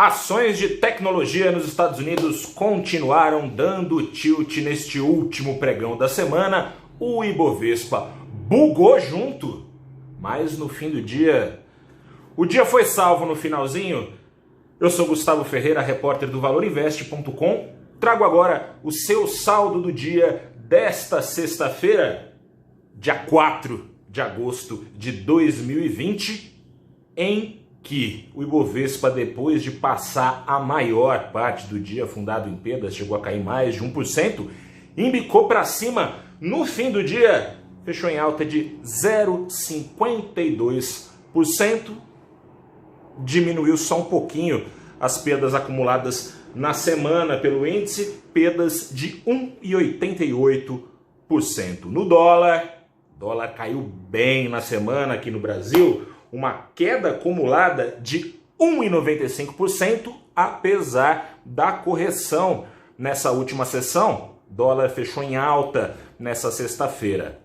Ações de tecnologia nos Estados Unidos continuaram dando tilt neste último pregão da semana. O Ibovespa bugou junto, mas no fim do dia, o dia foi salvo no finalzinho. Eu sou Gustavo Ferreira, repórter do ValorInvest.com. Trago agora o seu saldo do dia desta sexta-feira, dia 4 de agosto de 2020, em que o Ibovespa, depois de passar a maior parte do dia fundado em perdas, chegou a cair mais de 1%, embicou para cima. No fim do dia, fechou em alta de 0,52%, diminuiu só um pouquinho as perdas acumuladas na semana pelo índice, perdas de 1,88%. No dólar caiu bem na semana aqui no Brasil, uma queda acumulada de 1,95%, apesar da correção nessa última sessão. Dólar fechou em alta nessa sexta-feira,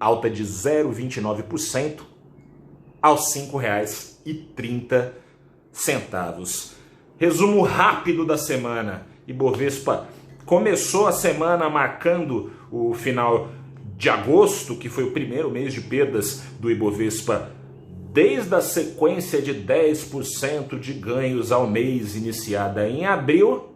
alta de 0,29% aos R$ 5,30. Resumo rápido da semana. Ibovespa começou a semana marcando o final de agosto, que foi o primeiro mês de perdas do Ibovespa desde a sequência de 10% de ganhos ao mês iniciada em abril.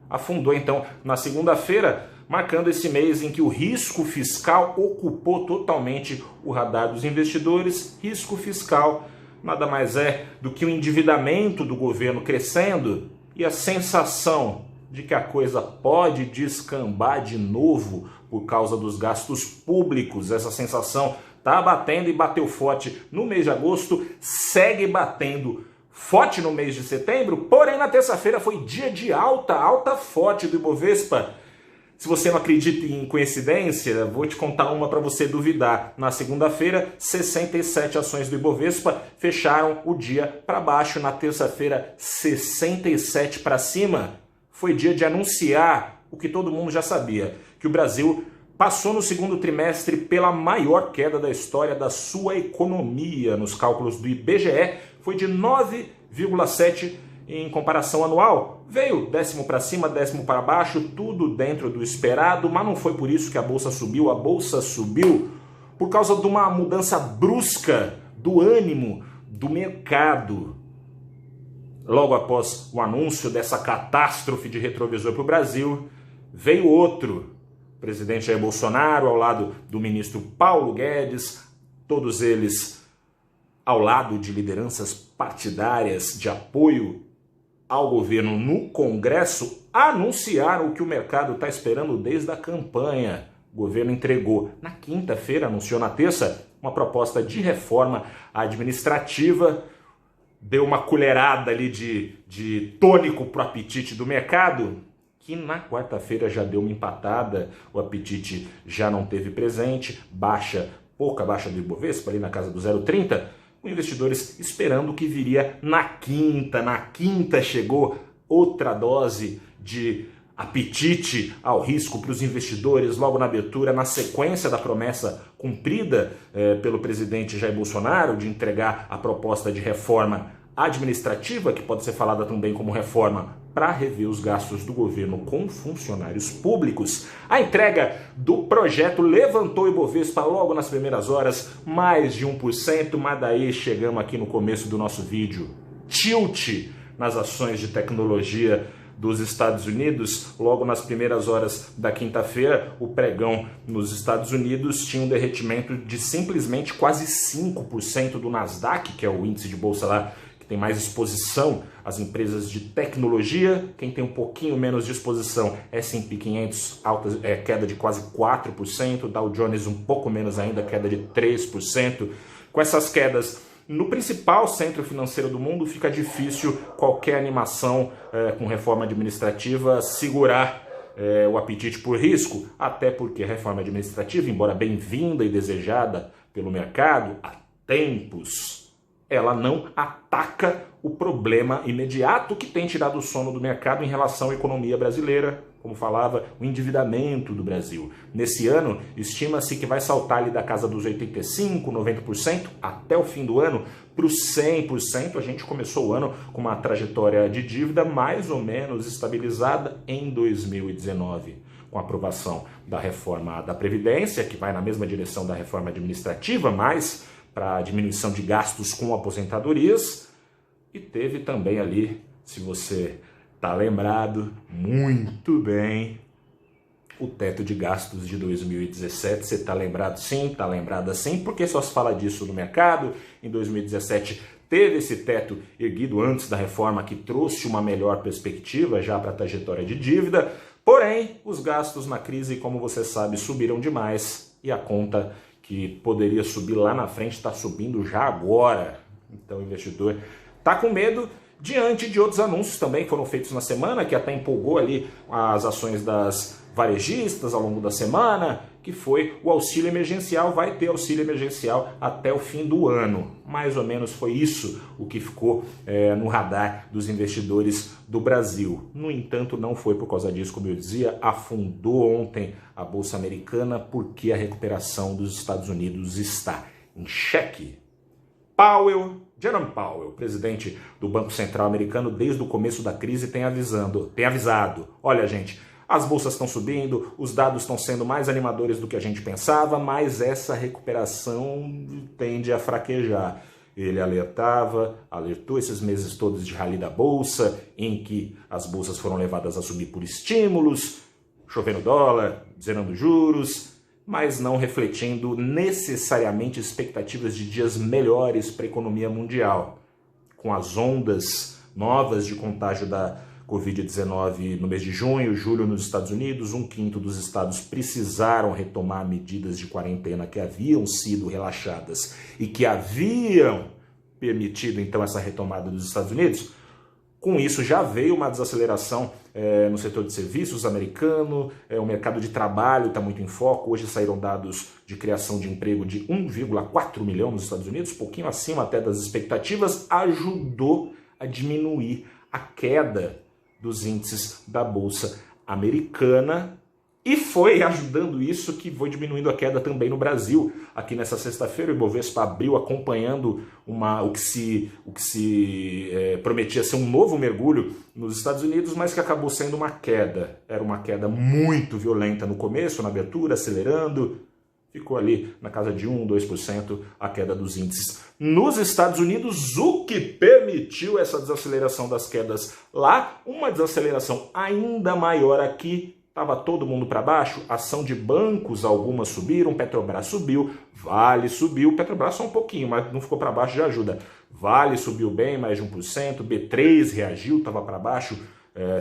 Afundou então na segunda-feira, marcando esse mês em que o risco fiscal ocupou totalmente o radar dos investidores. Risco fiscal nada mais é do que o endividamento do governo crescendo e a sensação de que a coisa pode descambar de novo por causa dos gastos públicos. Essa sensação está batendo e bateu forte no mês de agosto, segue batendo forte no mês de setembro, porém na terça-feira foi dia de alta forte do Ibovespa. Se você não acredita em coincidência, vou te contar uma para você duvidar. Na segunda-feira, 67 ações do Ibovespa fecharam o dia para baixo. Na terça-feira, 67 para cima. Foi dia de anunciar o que todo mundo já sabia, que o Brasil passou no segundo trimestre pela maior queda da história da sua economia. Nos cálculos do IBGE, foi de 9,7% em comparação anual. Veio décimo para cima, décimo para baixo, tudo dentro do esperado, mas não foi por isso que a Bolsa subiu. A Bolsa subiu por causa de uma mudança brusca do ânimo do mercado. Logo após o anúncio dessa catástrofe de retrovisor para o Brasil, veio outro. O presidente Jair Bolsonaro, ao lado do ministro Paulo Guedes, todos eles ao lado de lideranças partidárias de apoio ao governo no Congresso, anunciaram o que o mercado está esperando desde a campanha. O governo entregou na quinta-feira, anunciou na terça, uma proposta de reforma administrativa, deu uma colherada ali de tônico para o apetite do mercado, que na quarta-feira já deu uma empatada, o apetite já não teve presente, pouca baixa do Ibovespa, ali na casa do 0,30%, com investidores esperando o que viria na quinta. Na quinta chegou outra dose de apetite ao risco para os investidores, logo na abertura, na sequência da promessa cumprida pelo presidente Jair Bolsonaro de entregar a proposta de reforma administrativa, que pode ser falada também como reforma para rever os gastos do governo com funcionários públicos. A entrega do projeto levantou o Ibovespa logo nas primeiras horas, mais de 1%, mas daí chegamos aqui no começo do nosso vídeo. Tilt nas ações de tecnologia dos Estados Unidos. Logo nas primeiras horas da quinta-feira, o pregão nos Estados Unidos tinha um derretimento de simplesmente quase 5% do Nasdaq, que é o índice de bolsa lá tem mais exposição às empresas de tecnologia. Quem tem um pouquinho menos de exposição, S&P 500, queda de quase 4%, Dow Jones um pouco menos ainda, queda de 3%. Com essas quedas no principal centro financeiro do mundo, fica difícil qualquer animação com reforma administrativa segurar o apetite por risco, até porque a reforma administrativa, embora bem-vinda e desejada pelo mercado há tempos, ela não ataca o problema imediato que tem tirado o sono do mercado em relação à economia brasileira, como falava, o endividamento do Brasil. Nesse ano, estima-se que vai saltar ali da casa dos 85%, 90% até o fim do ano para os 100%. A gente começou o ano com uma trajetória de dívida mais ou menos estabilizada em 2019, com a aprovação da reforma da Previdência, que vai na mesma direção da reforma administrativa, mas para diminuição de gastos com aposentadorias, e teve também ali, se você está lembrado muito bem, o teto de gastos de 2017. Você está lembrado sim, está lembrada sim, porque só se fala disso no mercado. Em 2017 teve esse teto erguido antes da reforma, que trouxe uma melhor perspectiva já para a trajetória de dívida. Porém, os gastos na crise, como você sabe, subiram demais, e a conta que poderia subir lá na frente está subindo já agora. Então o investidor está com medo, diante de outros anúncios também que foram feitos na semana, que até empolgou ali as ações das varejistas ao longo da semana, que foi o auxílio emergencial. Vai ter auxílio emergencial até o fim do ano. Mais ou menos foi isso o que ficou no radar dos investidores do Brasil. No entanto, não foi por causa disso, como eu dizia, afundou ontem a Bolsa Americana, porque a recuperação dos Estados Unidos está em xeque. Jerome Powell, presidente do Banco Central americano, desde o começo da crise tem avisado, olha gente, as bolsas estão subindo, os dados estão sendo mais animadores do que a gente pensava, mas essa recuperação tende a fraquejar. Ele alertou esses meses todos de rally da bolsa, em que as bolsas foram levadas a subir por estímulos, chovendo dólar, zerando juros, mas não refletindo necessariamente expectativas de dias melhores para a economia mundial. Com as ondas novas de contágio da Covid-19 no mês de junho, julho nos Estados Unidos, 1/5 dos estados precisaram retomar medidas de quarentena que haviam sido relaxadas e que haviam permitido então essa retomada dos Estados Unidos. Com isso já veio uma desaceleração no setor de serviços americano, o mercado de trabalho está muito em foco. Hoje saíram dados de criação de emprego de 1,4 milhão nos Estados Unidos, pouquinho acima até das expectativas, ajudou a diminuir a queda dos índices da Bolsa Americana. E foi ajudando isso que foi diminuindo a queda também no Brasil. Aqui nessa sexta-feira o Ibovespa abriu acompanhando o que se prometia ser um novo mergulho nos Estados Unidos, mas que acabou sendo uma queda. Era uma queda muito violenta no começo, na abertura, acelerando. Ficou ali na casa de 1%, 2% a queda dos índices nos Estados Unidos, o que permitiu essa desaceleração das quedas lá, uma desaceleração ainda maior aqui. Estava todo mundo para baixo, ação de bancos, algumas subiram, Petrobras subiu, Vale subiu, Petrobras só um pouquinho, mas não ficou para baixo, já ajuda. Vale subiu bem, mais de 1%, B3 reagiu, estava para baixo,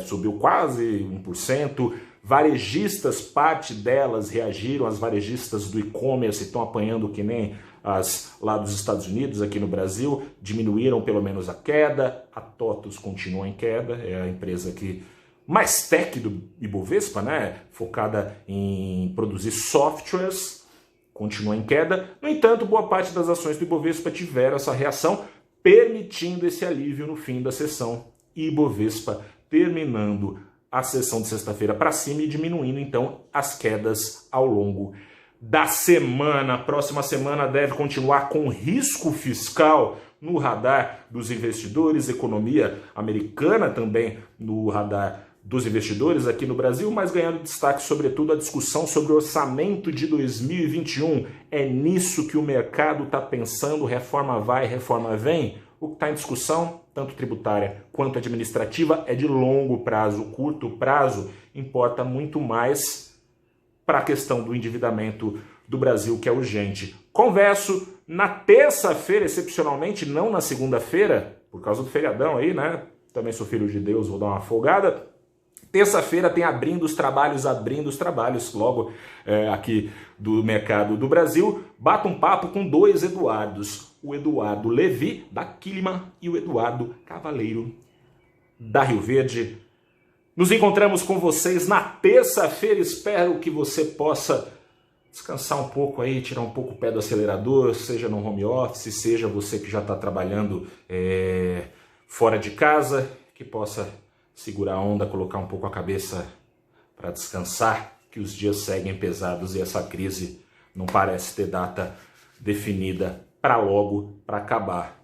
subiu quase 1%. Varejistas, parte delas reagiram, as varejistas do e-commerce estão apanhando que nem as lá dos Estados Unidos, aqui no Brasil, diminuíram pelo menos a queda. A TOTUS continua em queda, é a empresa que mais tech do Ibovespa, né? Focada em produzir softwares, continua em queda. No entanto, boa parte das ações do Ibovespa tiveram essa reação, permitindo esse alívio no fim da sessão. Ibovespa terminando a sessão de sexta-feira para cima e diminuindo então as quedas ao longo da semana. A próxima semana deve continuar com risco fiscal no radar dos investidores, economia americana também no radar dos investidores aqui no Brasil, mas ganhando destaque sobretudo a discussão sobre o orçamento de 2021. É nisso que o mercado está pensando, reforma vai, reforma vem? O que está em discussão, tanto tributária quanto administrativa, é de longo prazo. Curto prazo importa muito mais para a questão do endividamento do Brasil, que é urgente. Converso na terça-feira, excepcionalmente, não na segunda-feira, por causa do feriadão aí, né? Também sou filho de Deus, vou dar uma folgada. Terça-feira tem abrindo os trabalhos logo aqui do mercado do Brasil. Bato um papo com dois Eduardos. O Eduardo Levi, da Quilima, e o Eduardo Cavaleiro, da Rio Verde. Nos encontramos com vocês na terça-feira. Espero que você possa descansar um pouco aí, tirar um pouco o pé do acelerador, seja no home office, seja você que já está trabalhando fora de casa, que possa segurar a onda, colocar um pouco a cabeça para descansar, que os dias seguem pesados e essa crise não parece ter data definida para logo, para acabar.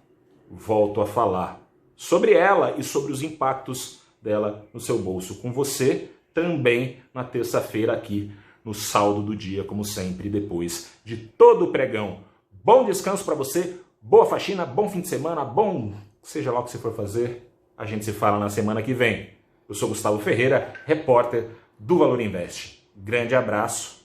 Volto a falar sobre ela e sobre os impactos dela no seu bolso com você também na terça-feira aqui no saldo do dia, como sempre, depois de todo o pregão. Bom descanso para você, boa faxina, bom fim de semana, bom seja lá o que você for fazer. A gente se fala na semana que vem. Eu sou Gustavo Ferreira, repórter do Valor Invest. Grande abraço